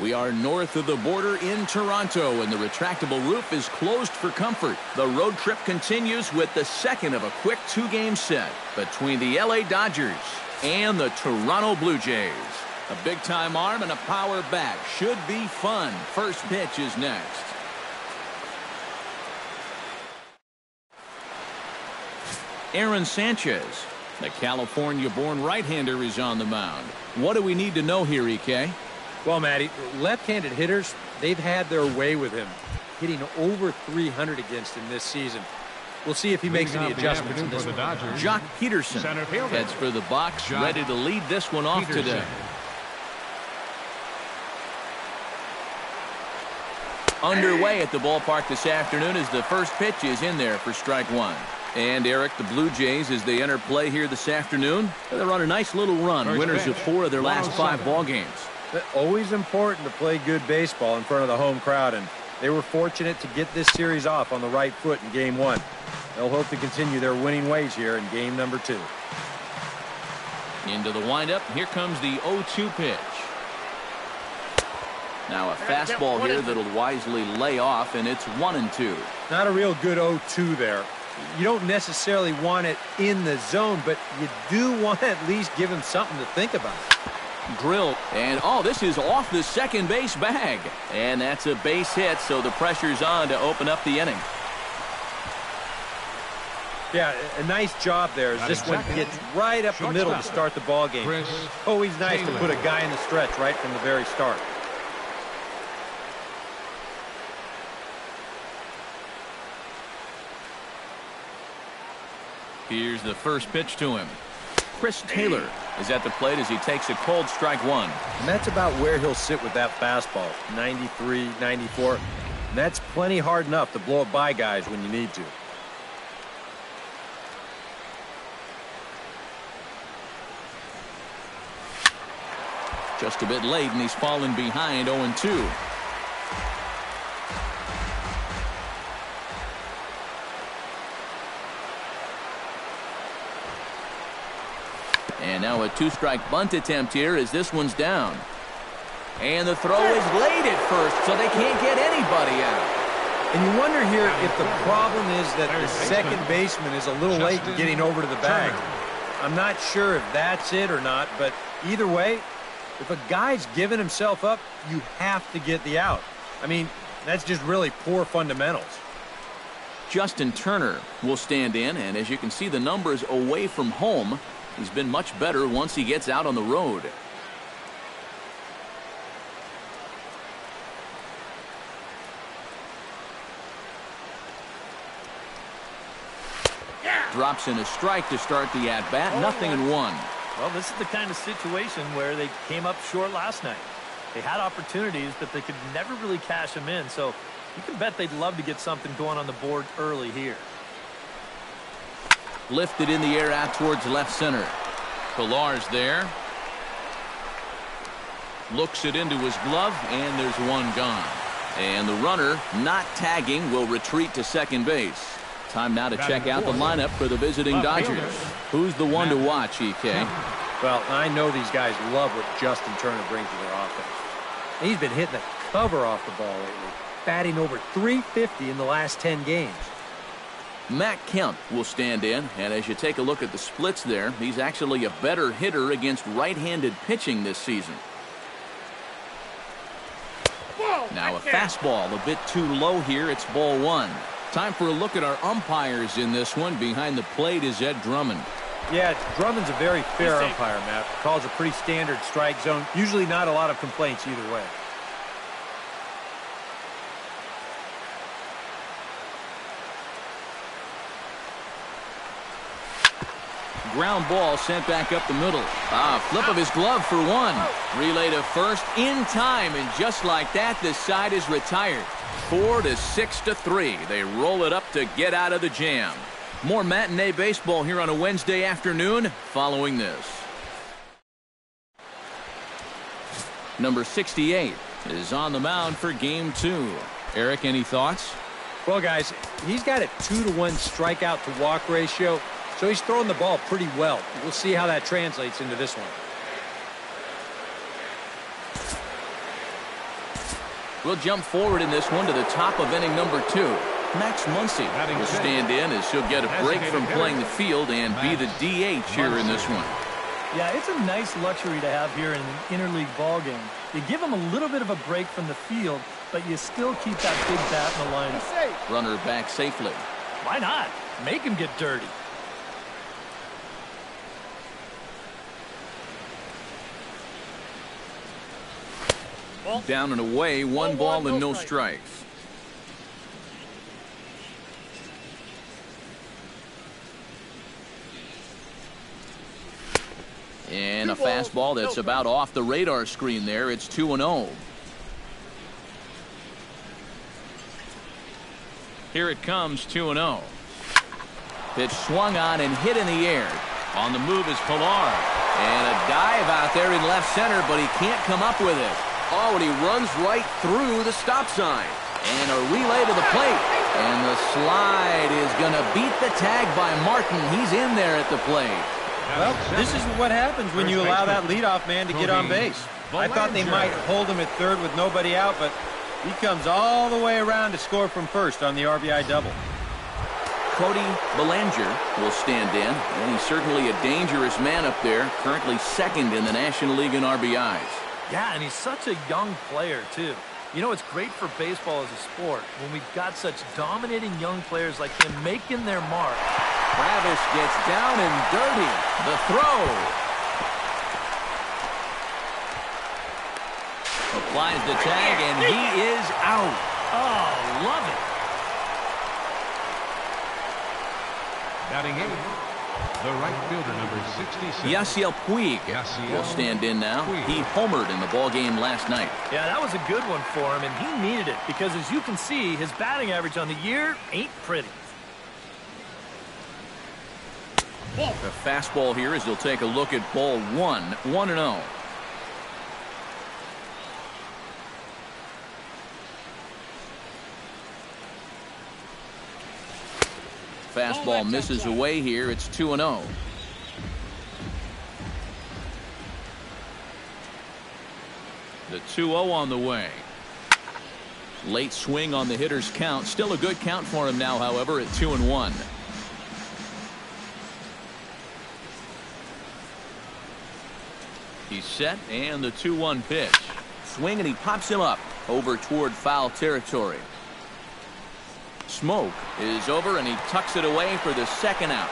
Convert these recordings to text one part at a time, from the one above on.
We are north of the border in Toronto, and the retractable roof is closed for comfort. The road trip continues with the second of a quick two-game set between the LA Dodgers and the Toronto Blue Jays. A big-time arm and a power bat. Should be fun. First pitch is next. Aaron Sanchez, the California-born right-hander, is on the mound. What do we need to know here, EK? Well, Matty, left-handed hitters, they've had their way with him, hitting over 300 against him this season. We'll see if he makes any adjustments in this one. Jock Peterson heads for the box, ready to lead this one off today. Underway at the ballpark this afternoon as the first pitch is in there for strike one. And Eric, the Blue Jays, as they enter play here this afternoon, they're on a nice little run, winners of 4 of their last 5 ball games. Always important to play good baseball in front of the home crowd, and they were fortunate to get this series off on the right foot in game 1. They'll hope to continue their winning ways here in game number 2. Into the windup, here comes the 0-2 pitch. Now a fastball here that'll wisely lay off, and it's 1-2. Not a real good 0-2 there. You don't necessarily want it in the zone, but you do want to at least give him something to think about. Drilled, and this is off the second base bag. And that's a base hit, so the pressure's on to open up the inning. Yeah, a nice job there as this one gets right up the middle to start the ball game. Always nice to put a guy in the stretch right from the very start. Here's the first pitch to him. Chris Taylor is at the plate as he takes a cold strike one. And that's about where he'll sit with that fastball, 93, 94. And that's plenty hard enough to blow it by guys when you need to. Just a bit late, and he's fallen behind 0-2. And now a 2-strike bunt attempt here as this one's down. And the throw is late at first, so they can't get anybody out. And you wonder here if the problem is that the second baseman is a little late in getting over to the bag. I'm not sure if that's it or not, but either way, if a guy's giving himself up, you have to get the out. I mean, that's just really poor fundamentals. Justin Turner will stand in, and as you can see, the numbers away from home, he's been much better once he gets out on the road. Drops in a strike to start the at-bat. Nothing in one. Well, this is the kind of situation where they came up short last night. They had opportunities, but they could never really cash them in. So you can bet they'd love to get something going on the board early here. Lifted in the air out towards left center. Pillar's there. Looks it into his glove, and there's one gone. And the runner, not tagging, will retreat to second base. Time now to check out the lineup for the visiting Dodgers. Who's the one to watch, EK? Well, I know these guys love what Justin Turner brings to their offense. He's been hitting the cover off the ball lately, batting over .350 in the last 10 games. Matt Kemp will stand in, and as you take a look at the splits there, he's actually a better hitter against right-handed pitching this season. Now a fastball a bit too low here. It's ball one. Time for a look at our umpires in this one. Behind the plate is Ed Drummond. Yeah, Drummond's a very fair umpire, Matt. Calls a pretty standard strike zone. Usually not a lot of complaints either way. Ground ball sent back up the middle. Flip of his glove for one. Relay to first in time, and just like that, the side is retired. 4-6-3. They roll it up to get out of the jam. More matinee baseball here on a Wednesday afternoon following this. Number 68 is on the mound for game 2. Eric, any thoughts? Well, guys, he's got a 2-to-1 strikeout to walk ratio, so he's throwing the ball pretty well. We'll see how that translates into this one. We'll jump forward in this one to the top of inning number 2. Max Muncy will stand in as he'll get a break from playing the field and be the DH here in this one. Yeah, it's a nice luxury to have here in an interleague ball game. You give him a little bit of a break from the field, but you still keep that big bat in the lineup. Runner back safely. Why not? Make him get dirty. Down and away, 1 ball and no strikes. And a fastball that's about off the radar screen there. It's 2-0. Here it comes, 2-0. Pitch swung on and hit in the air. On the move is Pilar. And a dive out there in left center, but he can't come up with it. Oh, and he runs right through the stop sign. And a relay to the plate. And the slide is going to beat the tag by Martin. He's in there at the plate. Well, this is what happens when you allow that leadoff man to get on base. I thought they might hold him at third with nobody out, but he comes all the way around to score from first on the RBI double. Cody Bellinger will stand in, and he's certainly a dangerous man up there, currently second in the National League in RBIs. Yeah, and he's such a young player, too. You know, it's great for baseball as a sport when we've got such dominating young players like him making their mark. Travis gets down and dirty. The throw. Applies the tag, and he is out. Oh, love it. Batting 8, the right fielder, number 66. Yasiel Puig will stand in now. He homered in the ballgame last night. Yeah, that was a good one for him, and he needed it because, as you can see, his batting average on the year ain't pretty. The fastball here as he'll take a look at ball 1, 1-0. Fastball misses away here. It's 2-0. The 2-0 on the way. Late swing on the hitter's count. Still a good count for him now, however, at 2-1. He's set, and the 2-1 pitch. Swing, and he pops him up over toward foul territory. Smoke is over, and he tucks it away for the second out.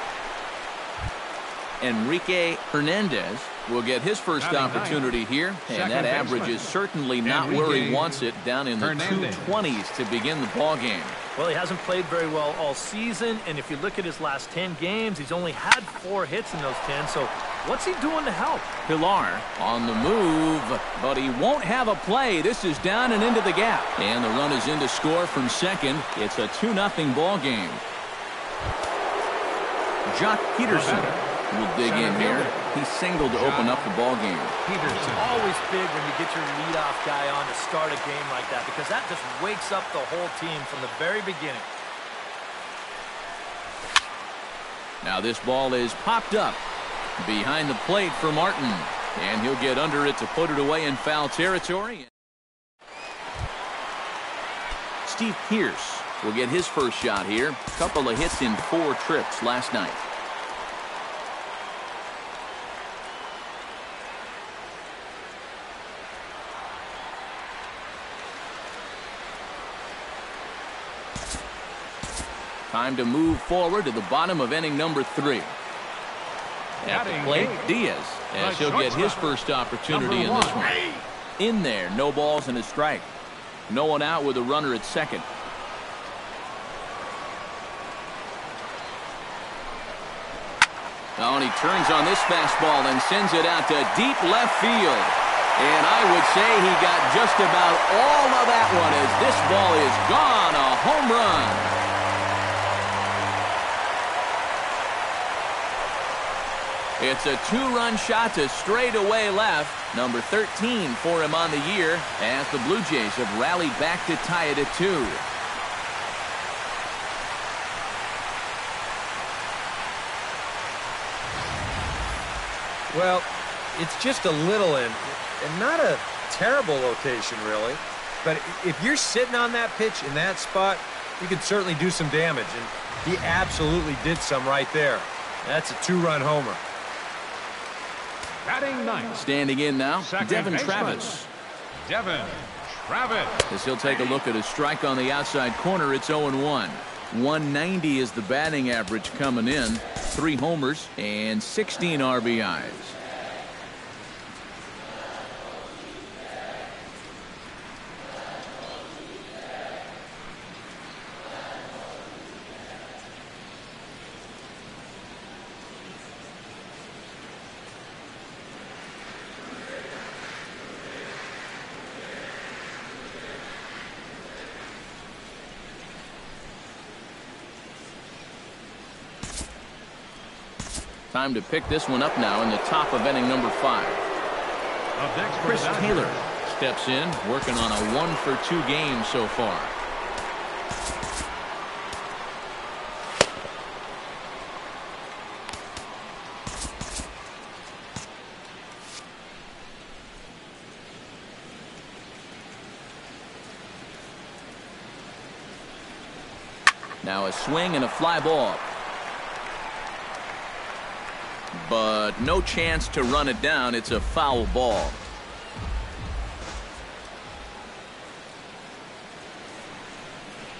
Enrique Hernandez will get his first opportunity here, and that average is certainly not where he wants it, down in the 220s to begin the ball game. Well, he hasn't played very well all season, and if you look at his last 10 games, he's only had 4 hits in those 10, so what's he doing to help? Pilar on the move, but he won't have a play. This is down and into the gap, and the run is in to score from second. It's a 2-0 ball game. Jock Peterson will dig in here. He singled to open up the ball game. It's always big when you get your leadoff guy on to start a game like that because that just wakes up the whole team from the very beginning. Now this ball is popped up behind the plate for Martin, and he'll get under it to put it away in foul territory. Steve Pearce will get his first shot here. A couple of hits in 4 trips last night. Time to move forward to the bottom of inning number 3. At the plate, Diaz, as he'll get his first opportunity in this one. In there, no balls and a strike. No one out with a runner at second. Oh, and he turns on this fastball and sends it out to deep left field. And I would say he got just about all of that one as this ball is gone. A home run. It's a 2-run shot to straightaway left. Number 13 for him on the year as the Blue Jays have rallied back to tie it at 2. Well, it's just a little in, and not a terrible location, really. but if you're sitting on that pitch in that spot, you can certainly do some damage, and he absolutely did some right there. That's a 2-run homer. Batting ninth. Standing in now, Devin Travis. Devin Travis. As he'll take a look at a strike on the outside corner, it's 0-1. 190 is the batting average coming in. 3 homers and 16 RBIs. Time to pick this one up now in the top of inning number 5. Chris Taylor steps in, working on a 1-for-2 game so far. Now a swing and a fly ball. But no chance to run it down. It's a foul ball.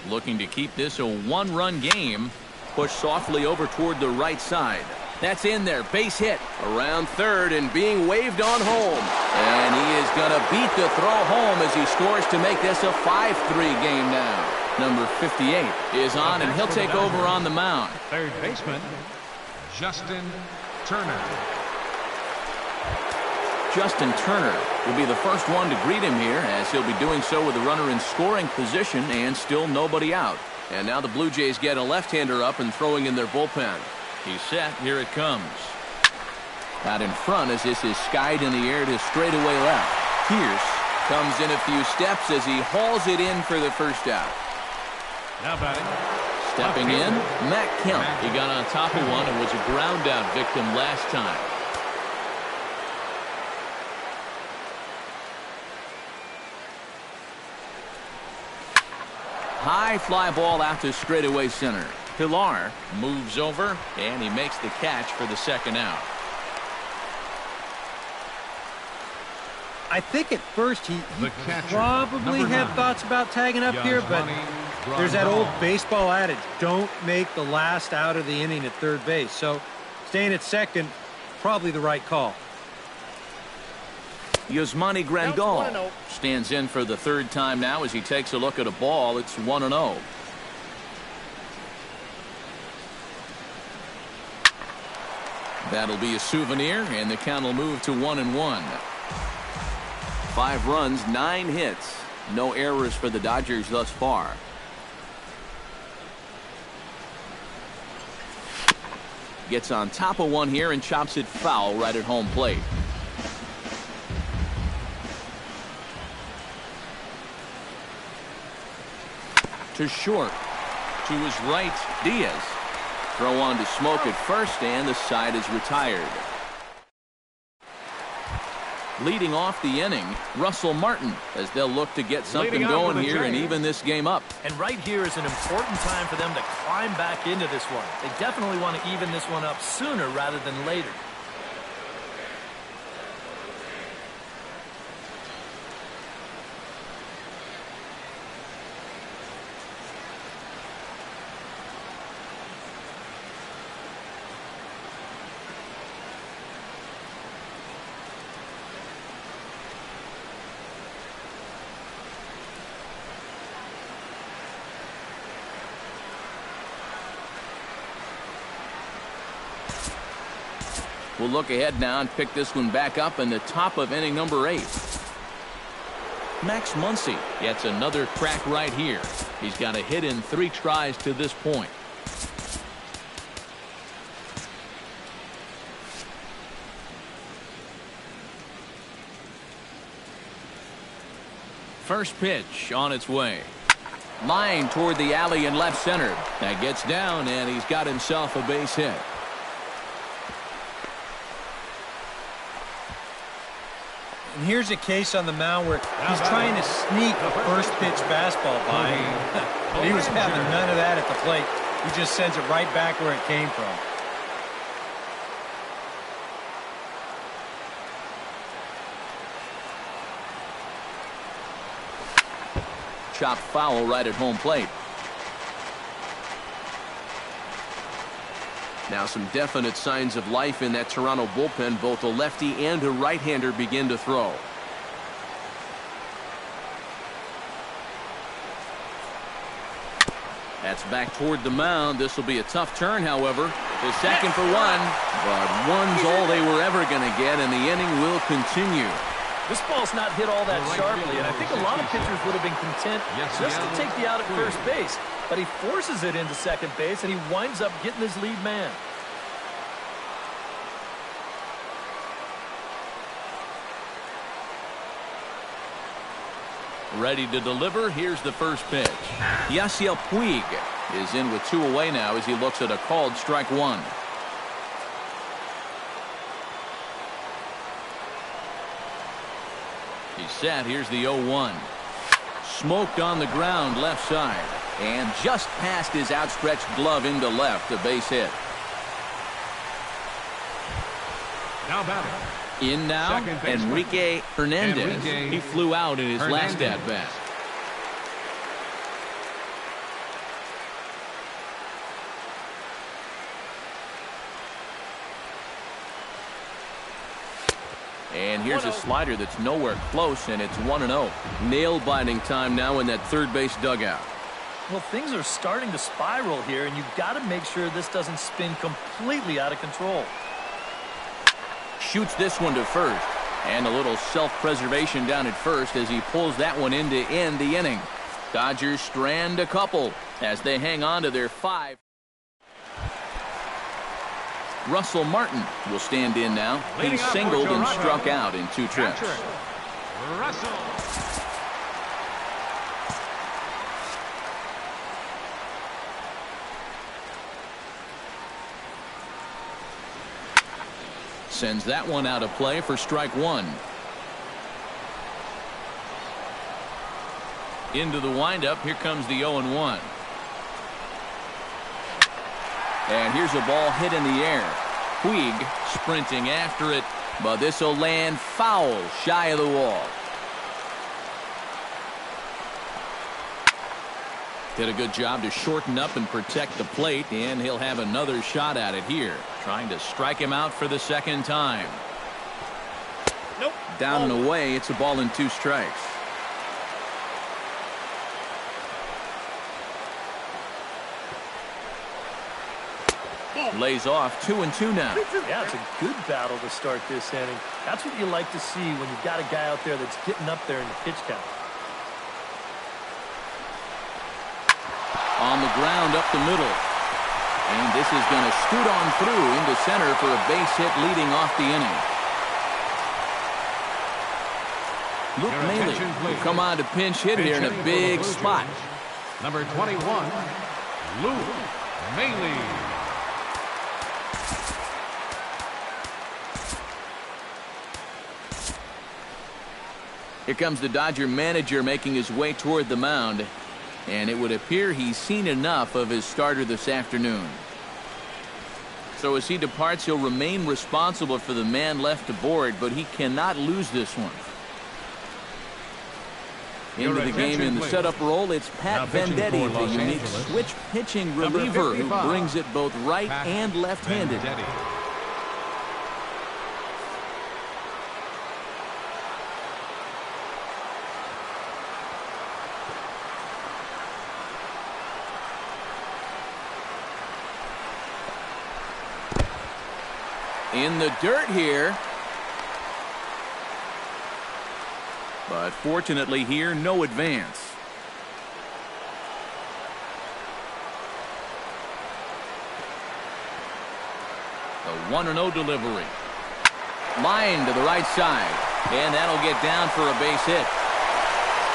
Looking to keep this a 1-run game. Push softly over toward the right side. That's in there. Base hit. Around third and being waved on home. And he is going to beat the throw home as he scores to make this a 5-3 game now. Number 58 is on, and he'll take over on the mound. Third baseman, Justin Turner. Justin Turner will be the first one to greet him here, as he'll be doing so with a runner in scoring position and still nobody out. And now the Blue Jays get a left-hander up and throwing in their bullpen. He's set. Here it comes. Out in front as this is skied in the air to straightaway left. Pierce comes in a few steps as he hauls it in for the first out. Now batting. Stepping in, Matt Kemp. He got on top of one and was a ground out victim last time. High fly ball out to straightaway center. Pilar moves over, and he makes the catch for the second out. I think at first he probably had thoughts about tagging up here, but there's that old baseball adage, don't make the last out of the inning at third base. So staying at second, probably the right call. Yasmani Grandal stands in for the third time now as he takes a look at a ball. It's 1-0. That'll be a souvenir, and the count will move to 1-1. 5 runs, 9 hits. No errors for the Dodgers thus far. Gets on top of one here and chops it foul right at home plate. To short. To his right, Diaz. Throw on to Smoke at first, and the side is retired. Leading off the inning, Russell Martin, as they'll look to get something going here and even this game up. And right here is an important time for them to climb back into this one. They definitely want to even this one up sooner rather than later. We'll look ahead now and pick this one back up in the top of inning number 8. Max Muncy gets another crack right here. He's got a hit in 3 tries to this point. First pitch on its way. Line toward the alley in left center. That gets down, and he's got himself a base hit. And here's a case on the mound where he's trying to sneak a first pitch fastball by him. But he was having none of that at the plate. He just sends it right back where it came from. Chopped foul right at home plate. Now some definite signs of life in that Toronto bullpen. Both a lefty and a right-hander begin to throw. That's back toward the mound. This will be a tough turn, however. The second for one, but one's all they were ever going to get, and the inning will continue. This ball's not hit all that sharply, and I think a lot of pitchers would have been content just to take the out at first base. But he forces it into second base, and he winds up getting his lead man. Ready to deliver. Here's the first pitch. Yasiel Puig is in with 2 away now as he looks at a called strike 1. He's set. Here's the 0-1. Smoked on the ground left side. And just past his outstretched glove into left, a base hit. Now batting. In now, Enrique Hernandez. He flew out in his last at-bat. And here's a slider that's nowhere close, and it's 1-0. Nail-biting time now in that third base dugout. Well, things are starting to spiral here, and you've got to make sure this doesn't spin completely out of control. Shoots this one to first, and a little self-preservation down at first as he pulls that one in to end the inning. Dodgers strand a couple as they hang on to their 5. Russell Martin will stand in now. He singled and struck out in 2 trips. Russell. Sends that one out of play for strike 1. Into the windup. Here comes the 0-1. And here's a ball hit in the air. Puig sprinting after it, but this will land foul shy of the wall. Did a good job to shorten up and protect the plate, and he'll have another shot at it here, trying to strike him out for the second time. Nope. Down and away. It's a ball and 2 strikes. Lays off 2-2 now. Yeah, it's a good battle to start this inning. That's what you like to see when you've got a guy out there that's getting up there in the pitch count. On the ground up the middle. And this is going to scoot on through into center for a base hit leading off the inning. Luke Maile will come on to pinch hit here in a big spot. Number 21, Luke Maile. Here comes the Dodger manager making his way toward the mound. And it would appear he's seen enough of his starter this afternoon. So as he departs, he'll remain responsible for the man left aboard, but he cannot lose this one. Into the game in the setup role, it's Pat Venditti, the unique switch pitching reliever who brings it both right and left-handed. In the dirt here. But fortunately here, no advance. The 1-0 delivery. Line to the right side. And that'll get down for a base hit.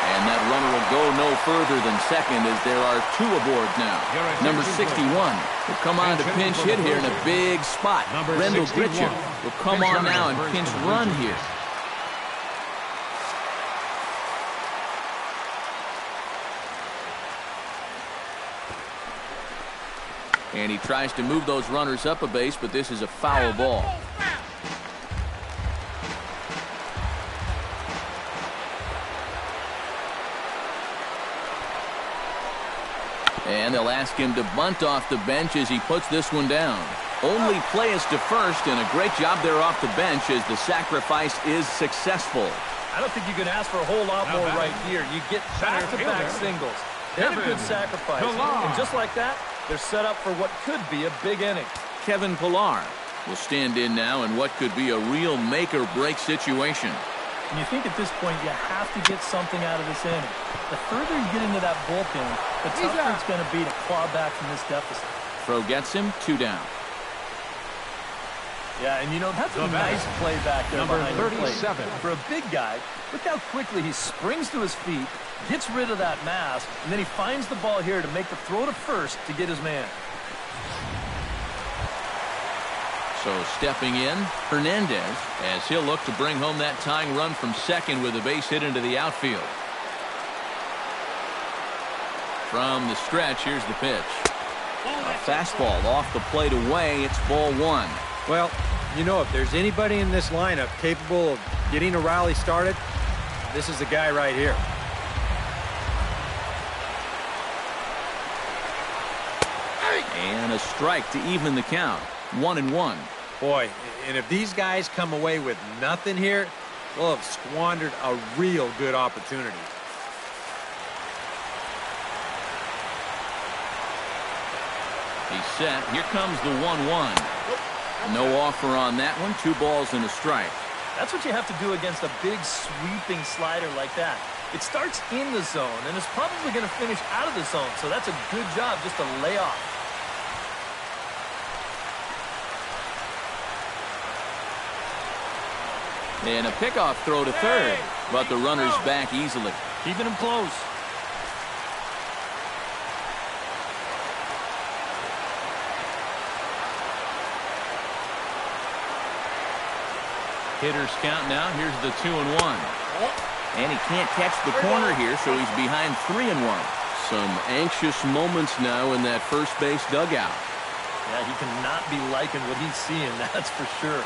And that runner will go no further than second as there are 2 aboard now. Number 61 will come on to pinch hit here in a big spot. Rendell Gritcher will come on now and pinch run here. And he tries to move those runners up a base, but this is a foul ball. And they'll ask him to bunt off the bench as he puts this one down. Only play is to first, and a great job there off the bench as the sacrifice is successful. I don't think you can ask for a whole lot more right here. You get back-to-back singles. They're a good sacrifice. And just like that, they're set up for what could be a big inning. Kevin Pillar will stand in now in what could be a real make-or-break situation. And you think at this point you have to get something out of this inning. The further you get into that bullpen, the tougher it's going to be to claw back from this deficit. Throw gets him, 2 down. Yeah, and you know, that's a nice play back there behind the plate. 37. For a big guy, look how quickly he springs to his feet, gets rid of that mass, and then he finds the ball here to make the throw to first to get his man. So stepping in, Hernandez, as he'll look to bring home that tying run from second with a base hit into the outfield. From the stretch, here's the pitch. A fastball off the plate away. It's ball 1. Well, you know, if there's anybody in this lineup capable of getting a rally started, this is the guy right here. And a strike to even the count. 1-1. Boy, and if these guys come away with nothing here, they'll have squandered a real good opportunity. He's set. Here comes the 1-1. No offer on that one. 2 balls and a strike. That's what you have to do against a big sweeping slider like that. It starts in the zone and is probably going to finish out of the zone, so that's a good job just to lay off. And a pickoff throw to third, but the runner's back easily. Keeping him close. Hitters count now. Here's the 2-1. And he can't catch the corner here, so he's behind 3-1. Some anxious moments now in that first base dugout. Yeah, he cannot be liking what he's seeing, that's for sure.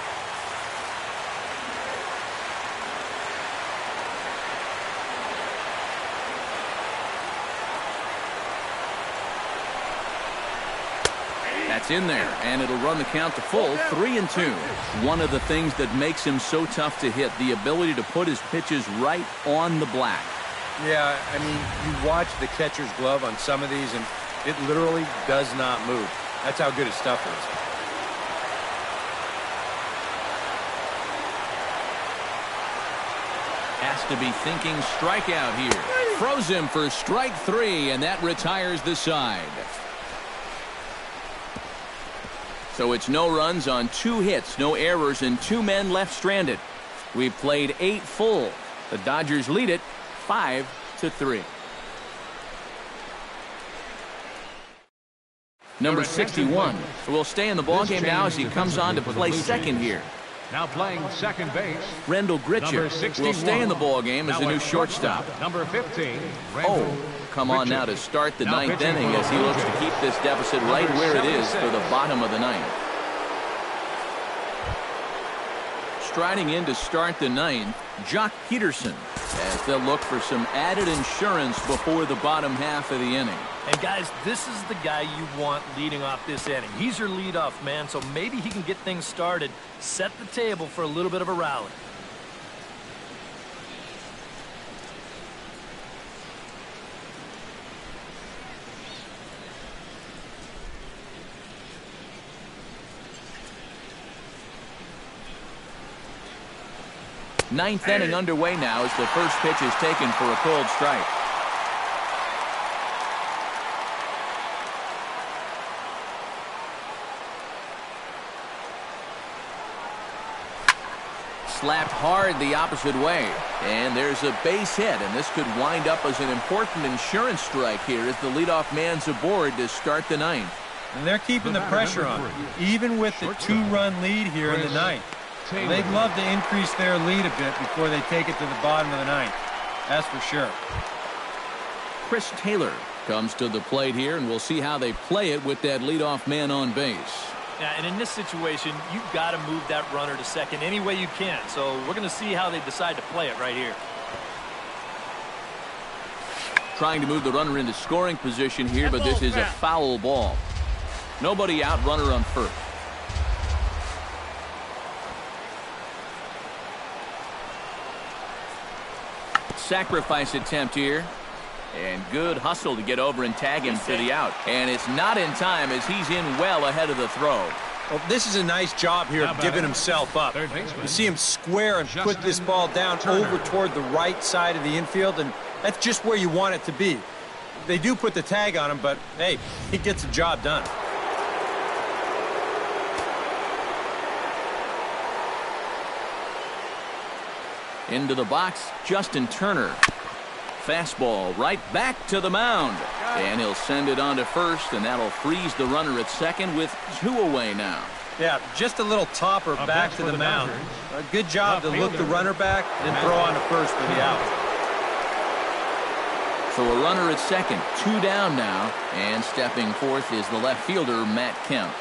That's in there, and it'll run the count to full, 3-2. One of the things that makes him so tough to hit, the ability to put his pitches right on the black. Yeah, I mean, you watch the catcher's glove on some of these, and it literally does not move. That's how good his stuff is. Has to be thinking strikeout here. Throws him for strike 3, and that retires the side. So it's no runs on 2 hits, no errors, and 2 men left stranded. We've played 8 full. The Dodgers lead it 5-3. Number 61 will stay in the ballgame now as he comes on to play second here. Now playing second base. Rendell Gritcher will stay in the ballgame as the new shortstop. Number 15. Come on now to start the 9th inning as he looks to keep this deficit right where it is for the bottom of the 9th. Striding in to start the 9th, Jock Peterson, as they'll look for some added insurance before the bottom half of the inning. And guys, this is the guy you want leading off this inning. He's your leadoff man, so maybe he can get things started, set the table for a little bit of a rally. Ninth inning underway now as the first pitch is taken for a cold strike. Slapped hard the opposite way. And there's a base hit, and this could wind up as an important insurance strike here as the leadoff man's aboard to start the 9th. And they're keeping the pressure on, even with the 2-run lead here in the 9th. They'd love to increase their lead a bit before they take it to the bottom of the 9th. That's for sure. Chris Taylor Comes to the plate here, and we'll see how they play it with that leadoff man on base. Yeah, and in this situation, you've got to move that runner to second any way you can. So we're going to see how they decide to play it right here. Trying to move the runner into scoring position here, but this is a foul ball. Nobody out, runner on first. Sacrifice attempt here. And good hustle to get over and tag him for the out. And it's not in time as he's in well ahead of the throw. Well, this is a nice job here of giving himself up. You see him square and put this ball down over toward the right side of the infield, and that's just where you want it to be. They do put the tag on him, but, hey, he gets the job done. Into the box, Justin Turner. Fastball right back to the mound. And he'll send it on to first, and that'll freeze the runner at second with 2 away now. Yeah, just a little topper back to the mound. A good job to look the runner back, then throw on to first for the out. So a runner at second, 2 down now, and stepping forth is the left fielder, Matt Kemp.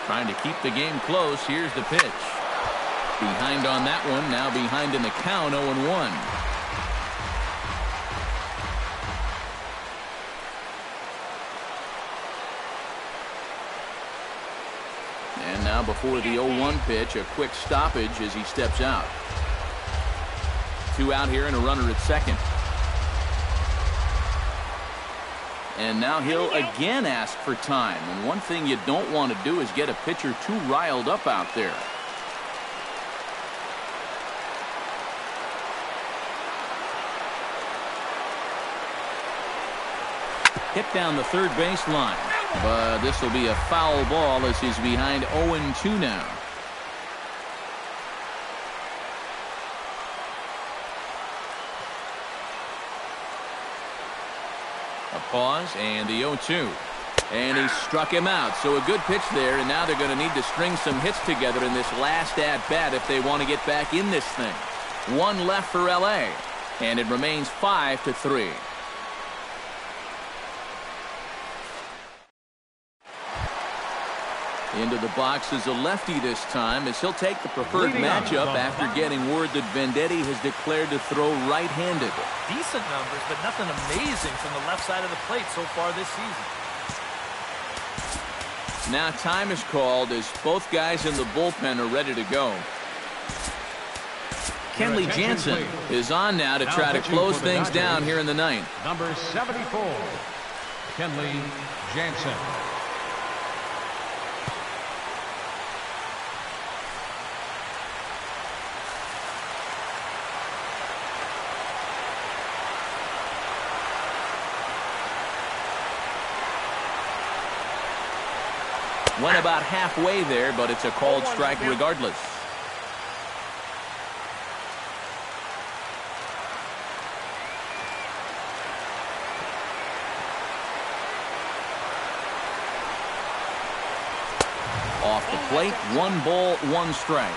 Trying to keep the game close. Here's the pitch. Behind on that one, now behind in the count, 0-1. And now before the 0-1 pitch, a quick stoppage as he steps out. 2 out here and a runner at second. And now he'll again ask for time. And one thing you don't want to do is get a pitcher too riled up out there. Hit down the third base line. But this will be a foul ball as he's behind 0-2 now. A pause and the 0-2. And he struck him out. So a good pitch there, and now they're going to need to string some hits together in this last at-bat if they want to get back in this thing. 1 left for L.A., and it remains 5-3. Into the box is a lefty this time as he'll take the preferred matchup after getting word that Venditti has declared to throw right-handed. Decent numbers, but nothing amazing from the left side of the plate so far this season. Now time is called as both guys in the bullpen are ready to go. Kenley Jansen is on now to try to close things down here in the ninth. Number 74, Kenley Jansen. Went about halfway there, but it's a called strike regardless. Off the plate, 1 ball, 1 strike.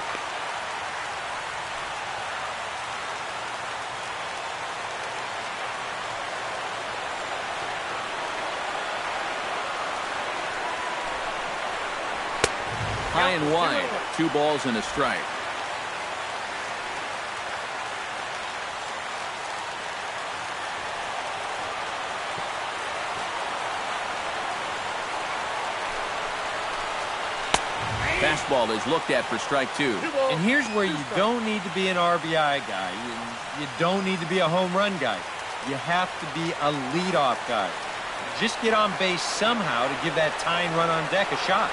High and wide, 2 balls and a strike. Fastball is looked at for strike 2. And here's where you don't need to be an RBI guy. You don't need to be a home run guy. You have to be a leadoff guy. Just get on base somehow to give that tying run on deck a shot.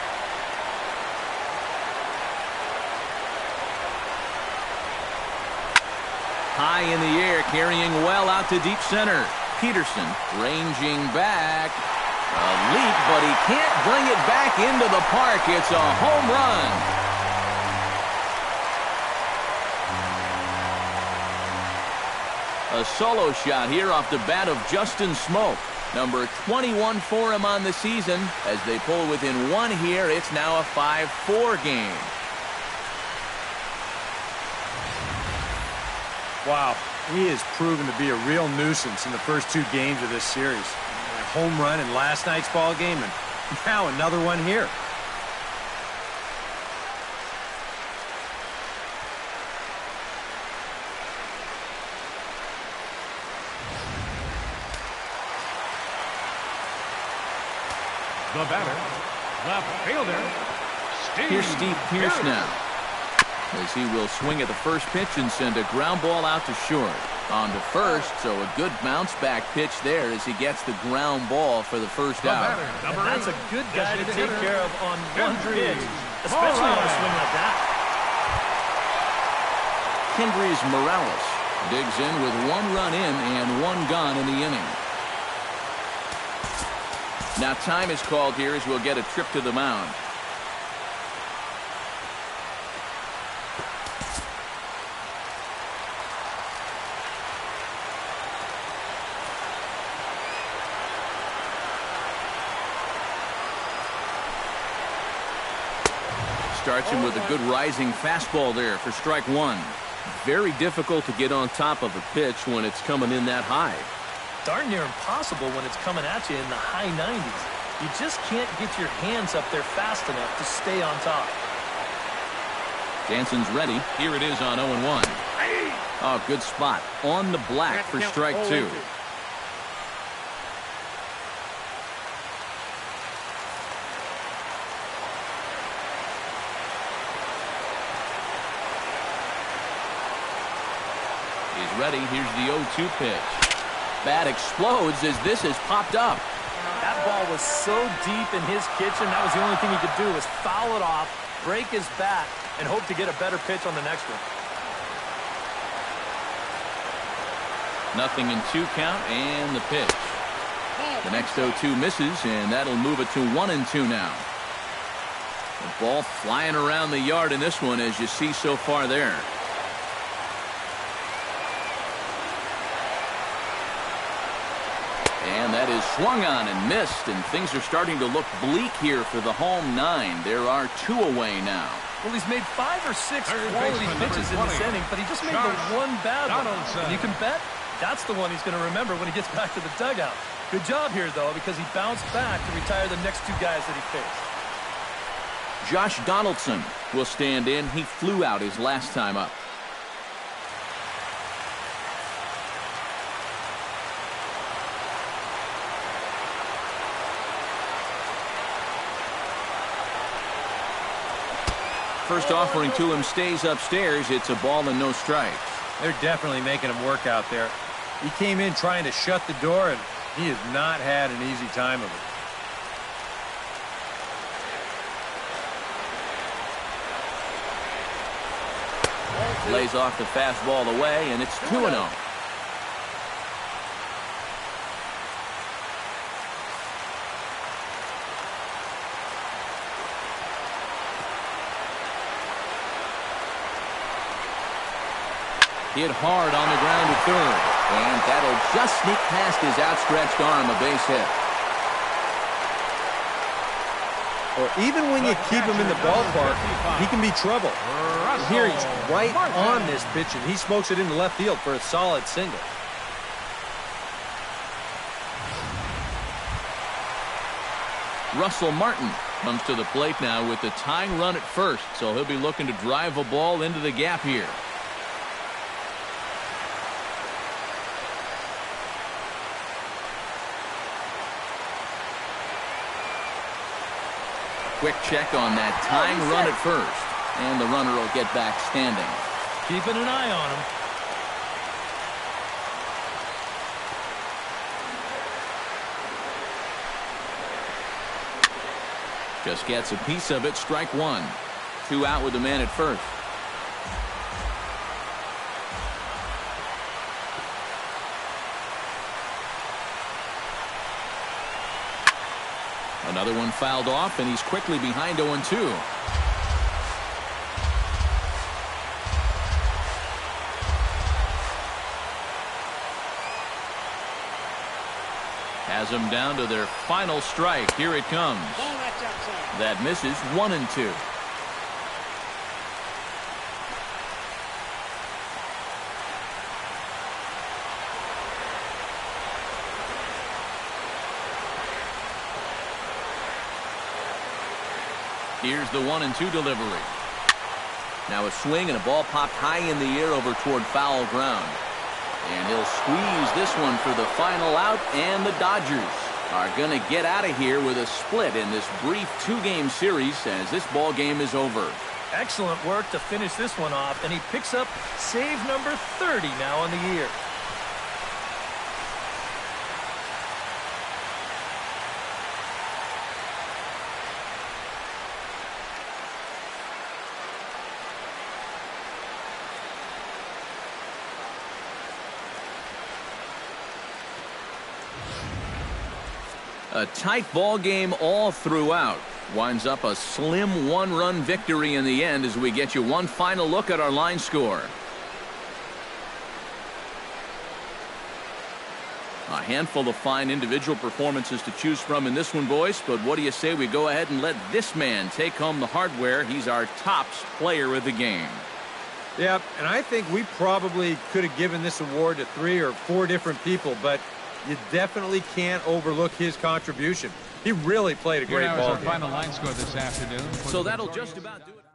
High in the air, carrying well out to deep center. Peterson ranging back. A leap, but he can't bring it back into the park. It's a home run. A solo shot here off the bat of Justin Smoke. Number 21 for him on the season. As they pull within 1 here, it's now a 5-4 game. Wow, he has proven to be a real nuisance in the first 2 games of this series. A home run in last night's ball game, and now another one here. The batter, left fielder, Here's Steve Pierce now, as he will swing at the first pitch and send a ground ball out to short. On to first, so a good bounce-back pitch there as he gets the ground ball for the first out. And that's a good guy to take care of on one pitch, especially on a swing like that. Kendrys Morales digs in with 1 run in and 1 gone in the inning. Now time is called here as we'll get a trip to the mound. Starts him with a good rising fastball there for strike 1. Very difficult to get on top of a pitch when it's coming in that high. Darn near impossible when it's coming at you in the high 90s. You just can't get your hands up there fast enough to stay on top. Jansen's ready. Here it is on 0-1. Oh, good spot. On the black for strike 2. He's ready. Here's the 0-2 pitch. Bat explodes as this has popped up. That ball was so deep in his kitchen, that was the only thing he could do was foul it off, break his bat, and hope to get a better pitch on the next one. 0-2 count and the pitch. The next 0-2 misses, and that'll move it to 1-2 now. The ball flying around the yard in this one, as you see so far there. And that is swung on and missed, and things are starting to look bleak here for the home 9. There are 2 away now. Well, he's made 5 or 6 quality pitches in this inning, but he just made the one bad one. And you can bet that's the one he's going to remember when he gets back to the dugout. Good job here, though, because he bounced back to retire the next 2 guys that he faced. Josh Donaldson will stand in. He flew out his last time up. First offering to him stays upstairs. It's a ball and no strikes. They're definitely making him work out there. He came in trying to shut the door, and he has not had an easy time of it. Lays off the fastball away, and it's 2-0. Hit hard on the ground to third, and that'll just sneak past his outstretched arm, a base hit. Or even when you keep him in the ballpark, he can be trouble. Here he's right on this pitch, and he smokes it into left field for a solid single. Russell Martin comes to the plate now with the tying run at first, so he'll be looking to drive a ball into the gap here. Quick check on that tying run at first, and the runner will get back standing. Keeping an eye on him. Just gets a piece of it. Strike 1. 2 out with the man at first. Another one fouled off, and he's quickly behind 0-2. Has them down to their final strike. Here it comes. That misses. 1-2. Here's the 1-2 delivery. Now a swing and a ball popped high in the air over toward foul ground. And he'll squeeze this one for the final out, and the Dodgers are going to get out of here with a split in this brief 2-game series as this ball game is over. Excellent work to finish this one off, and he picks up save number 30 now on the year. A tight ball game all throughout. Winds up a slim 1-run victory in the end as we get you one final look at our line score. A handful of fine individual performances to choose from in this one, boys, but what do you say we go ahead and let this man take home the hardware? He's our tops player of the game. Yep, and I think we probably could have given this award to 3 or 4 different people, but you definitely can't overlook his contribution. He really played a great ball game. Final line score this afternoon. So that'll just about do it.